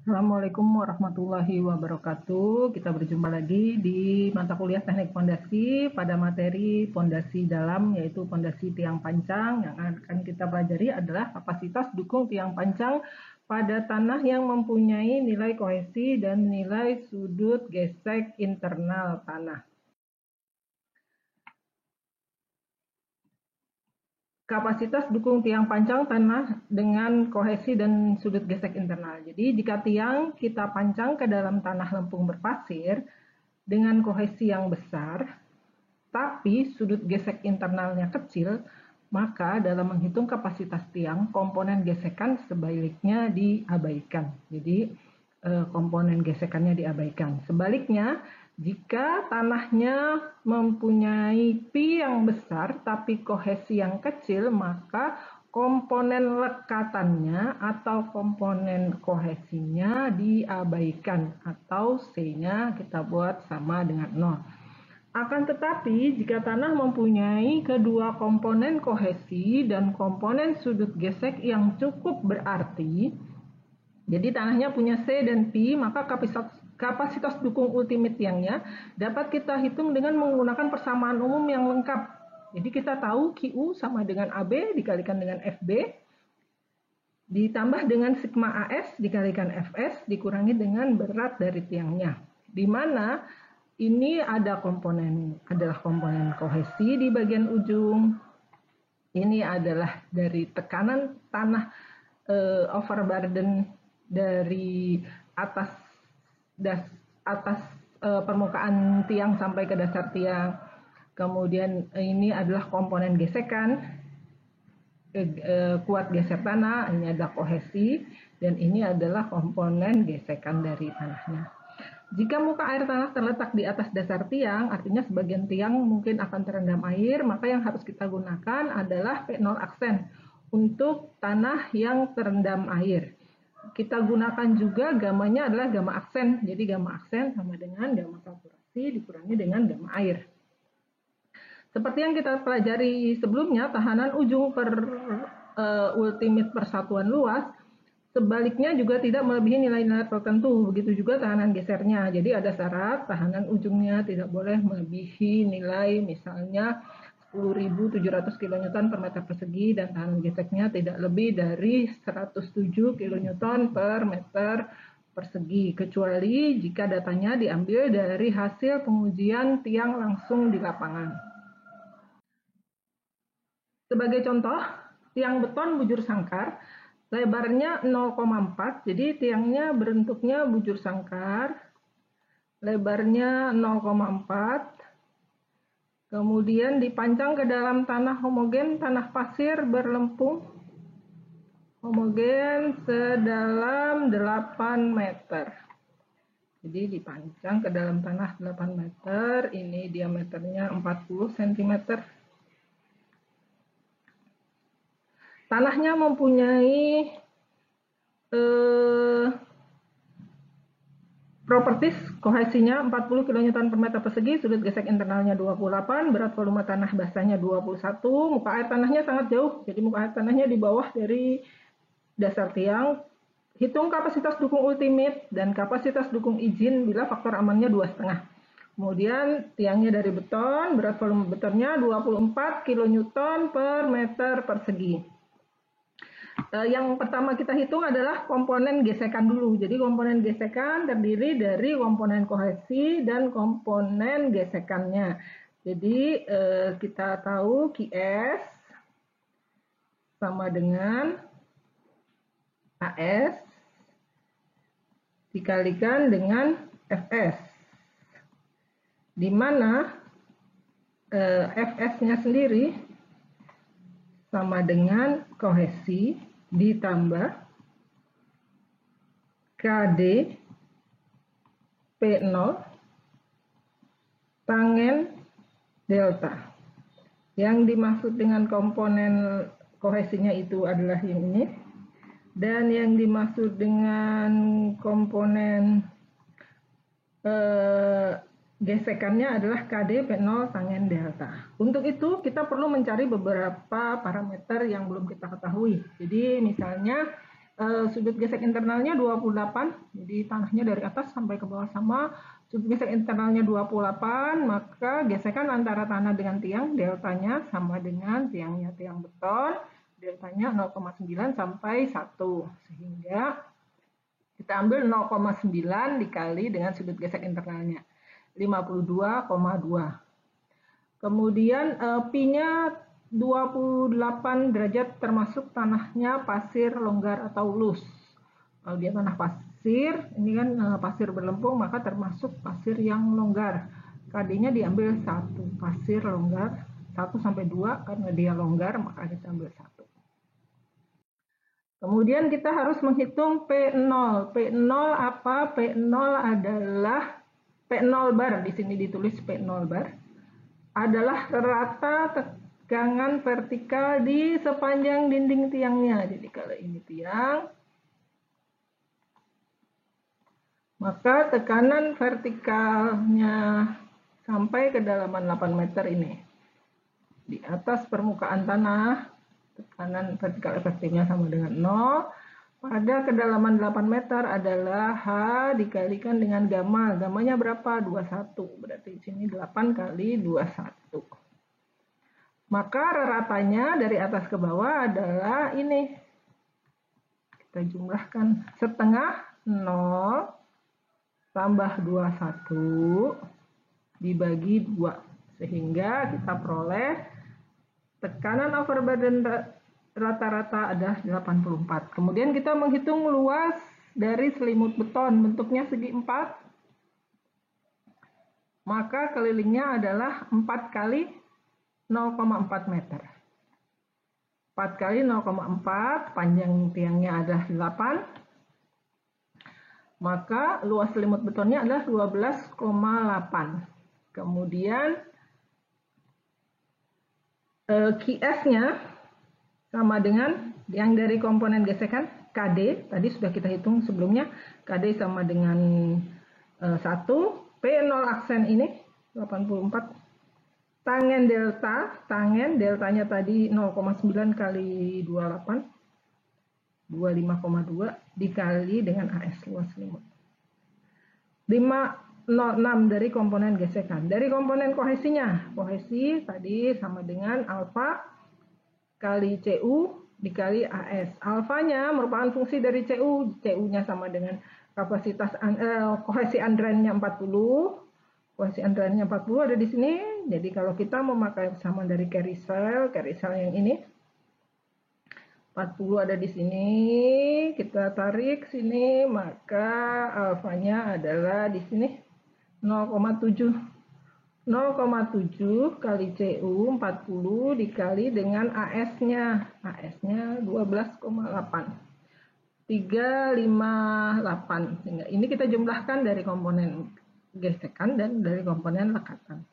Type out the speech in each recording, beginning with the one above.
Assalamualaikum warahmatullahi wabarakatuh. Kita berjumpa lagi di mata kuliah Teknik Pondasi pada materi pondasi dalam, yaitu pondasi tiang pancang. Yang akan kita pelajari adalah kapasitas dukung tiang pancang pada tanah yang mempunyai nilai kohesi dan nilai sudut gesek internal tanah. Kapasitas dukung tiang pancang tanah dengan kohesi dan sudut gesek internal. Jadi jika tiang kita pancang ke dalam tanah lempung berpasir dengan kohesi yang besar, tapi sudut gesek internalnya kecil, maka dalam menghitung kapasitas tiang, komponen gesekan sebaliknya diabaikan. Jadi komponen gesekannya diabaikan. Sebaliknya, jika tanahnya mempunyai pi yang besar tapi kohesi yang kecil, maka komponen lekatannya atau komponen kohesinya diabaikan, atau C-nya kita buat sama dengan 0. Akan tetapi, jika tanah mempunyai kedua komponen kohesi dan komponen sudut gesek yang cukup berarti, jadi tanahnya punya C dan P, maka kapasitas dukung ultimate tiangnya dapat kita hitung dengan menggunakan persamaan umum yang lengkap. Jadi kita tahu QU sama dengan AB dikalikan dengan FB, ditambah dengan sigma AS dikalikan FS, dikurangi dengan berat dari tiangnya. Di mana ini adalah komponen kohesi di bagian ujung. Ini adalah dari tekanan tanah overburden dari atas permukaan tiang sampai ke dasar tiang. Kemudian ini adalah komponen gesekan, kuat geser tanah, ini adalah kohesi, dan ini adalah komponen gesekan dari tanahnya. Jika muka air tanah terletak di atas dasar tiang, artinya sebagian tiang mungkin akan terendam air, maka yang harus kita gunakan adalah P0 aksen untuk tanah yang terendam air. Kita gunakan juga gamanya adalah gamma aksen. Jadi gamma aksen sama dengan gamma saturasi dikurangi dengan gamma air. Seperti yang kita pelajari sebelumnya, tahanan ujung per ultimate persatuan luas sebaliknya juga tidak melebihi nilai-nilai tertentu. Begitu juga tahanan gesernya. Jadi ada syarat tahanan ujungnya tidak boleh melebihi nilai misalnya 10.700 kN per meter persegi dan tahanan geseknya tidak lebih dari 107 kN per meter persegi, kecuali jika datanya diambil dari hasil pengujian tiang langsung di lapangan. Sebagai contoh, tiang beton bujur sangkar, lebarnya 0,4, jadi tiangnya bentuknya bujur sangkar, lebarnya 0,4, kemudian dipancang ke dalam tanah homogen, tanah pasir berlempung, homogen sedalam 8 meter. Jadi dipancang ke dalam tanah 8 meter, ini diameternya 40 cm. Tanahnya mempunyai properties kohesinya 40 kN per meter persegi, sudut gesek internalnya 28, berat volume tanah basahnya 21, muka air tanahnya sangat jauh, jadi muka air tanahnya di bawah dari dasar tiang. Hitung kapasitas dukung ultimate dan kapasitas dukung izin bila faktor amannya 2,5. Kemudian tiangnya dari beton, berat volume betonnya 24 kN per meter persegi. Yang pertama kita hitung adalah komponen gesekan dulu. Jadi komponen gesekan terdiri dari komponen kohesi dan komponen gesekannya. Jadi kita tahu QS sama dengan AS dikalikan dengan FS. Di mana FS-nya sendiri sama dengan kohesi ditambah KD P0 tangen delta. Yang dimaksud dengan komponen kohesinya itu adalah ini, dan yang dimaksud dengan komponen gesekannya adalah KD P0 tangen delta. Untuk itu kita perlu mencari beberapa parameter yang belum kita ketahui. Jadi misalnya Sudut gesek internalnya 28, jadi tanahnya dari atas sampai ke bawah sama. Sudut gesek internalnya 28, maka gesekan antara tanah dengan tiang, deltanya sama dengan tiangnya tiang beton, deltanya 0,9 sampai 1. Sehingga kita ambil 0,9 dikali dengan sudut gesek internalnya, 52,2. Kemudian pi-nya 28 derajat termasuk tanahnya pasir longgar atau loose. Kalau dia tanah pasir, ini kan pasir berlempung, maka termasuk pasir yang longgar. KD-nya diambil 1, pasir longgar 1 sampai 2, karena dia longgar maka kita ambil 1. Kemudian kita harus menghitung P0. P0 apa? P0 adalah P0 bar, di sini ditulis P0 bar, adalah rata tegangan vertikal di sepanjang dinding tiangnya. Jadi kalau ini tiang, maka tekanan vertikalnya sampai kedalaman 8 meter ini. Di atas permukaan tanah, tekanan vertikal efektifnya sama dengan 0. Pada kedalaman 8 meter adalah H dikalikan dengan gamma. Gammanya berapa? 21. Berarti di sini 8 kali 21. Maka raratanya dari atas ke bawah adalah ini. Kita jumlahkan setengah 0 tambah 21 dibagi 2. Sehingga kita peroleh tekanan overburden rata-rata adalah 84. Kemudian kita menghitung luas dari selimut beton. Bentuknya segi 4. Maka kelilingnya adalah 4 kali 0,4 meter. 4 kali 0,4, panjang tiangnya adalah 8. Maka luas selimut betonnya adalah 12,8. Kemudian QS-nya sama dengan yang dari komponen gesekan, KD, tadi sudah kita hitung sebelumnya, KD sama dengan 1, P0 aksen ini 84, tangen delta, deltanya tadi 0,9 kali 28, 25,2 dikali dengan AS luas selimut. 506 dari komponen gesekan. Dari komponen kohesinya, kohesi tadi sama dengan alfa kali CU dikali AS. Alfanya merupakan fungsi dari CU, CU-nya sama dengan kapasitas kohesi andrennya 40. Kohesi andrennya 40 ada di sini. Jadi kalau kita memakai persamaan dari carry cell yang ini 40 ada di sini, kita tarik sini, maka alfanya adalah di sini 0,7. 0,7 kali CU 40 dikali dengan AS-nya. AS-nya 12,8. 358. Sehingga ini kita jumlahkan dari komponen gesekan dan dari komponen lekatan.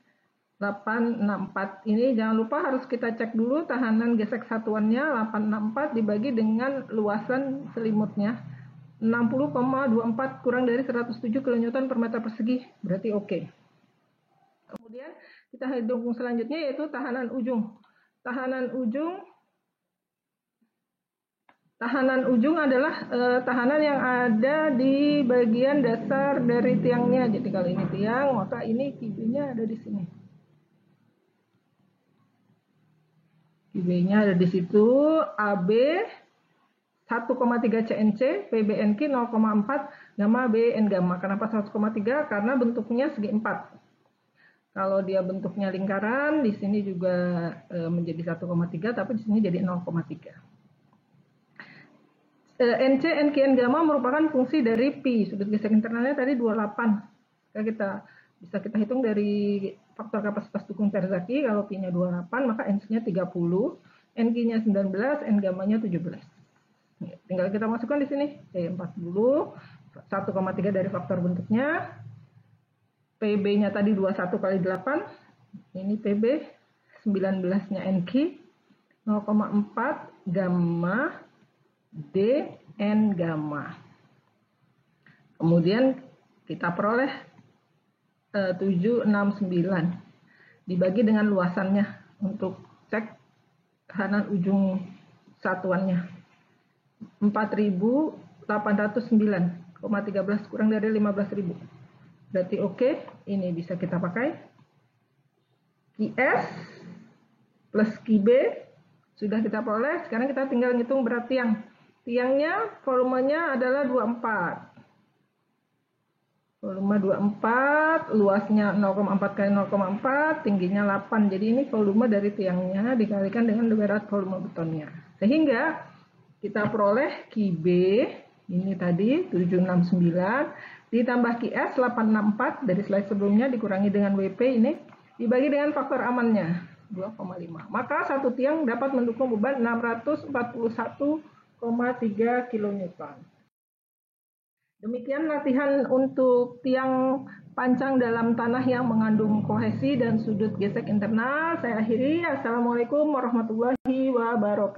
864 ini jangan lupa harus kita cek dulu tahanan gesek satuannya. 864 dibagi dengan luasan selimutnya 60,24 kurang dari 107 kN per meter persegi, berarti oke. Kemudian kita hitung selanjutnya yaitu tahanan ujung. Tahanan ujung adalah tahanan yang ada di bagian dasar dari tiangnya. Jadi kalau ini tiang, maka ini QB-nya ada di sini. QB-nya ada di situ, AB 1,3 CNC, PBNQ 0,4, gamma BN gamma. Kenapa 1,3? Karena bentuknya segi 4. Kalau dia bentuknya lingkaran, di sini juga menjadi 1,3, tapi di sini jadi 0,3. NC, NQ, N gamma merupakan fungsi dari pi. Sudut gesek internalnya tadi 28. Bisa kita hitung dari faktor kapasitas dukung Terzaki. Kalau pi-nya 28, maka NC-nya 30, NQ-nya 19, N gammanya 17. Tinggal kita masukkan di sini. 40, 1,3 dari faktor bentuknya. PB-nya tadi 21 kali 8. Ini PB, 19-nya NQ, 0,4 gamma D N gamma. Kemudian kita peroleh 769 dibagi dengan luasannya untuk cek kanan ujung satuannya. 4.809,13 kurang dari 15.000. Berarti oke, ini bisa kita pakai. QS plus QB sudah kita peroleh. Sekarang kita tinggal ngitung berat tiang. Tiangnya volumenya adalah 24. Volume 24, luasnya 0,4 kali 0,4, tingginya 8. Jadi ini volume dari tiangnya dikalikan dengan berat volume betonnya. Sehingga kita peroleh QB, ini tadi 769, ditambah QS 864 dari slide sebelumnya dikurangi dengan WP ini, dibagi dengan faktor amannya 2,5. Maka satu tiang dapat mendukung beban 641,3 kN. Demikian latihan untuk tiang pancang dalam tanah yang mengandung kohesi dan sudut gesek internal. Saya akhiri. Assalamualaikum warahmatullahi wabarakatuh.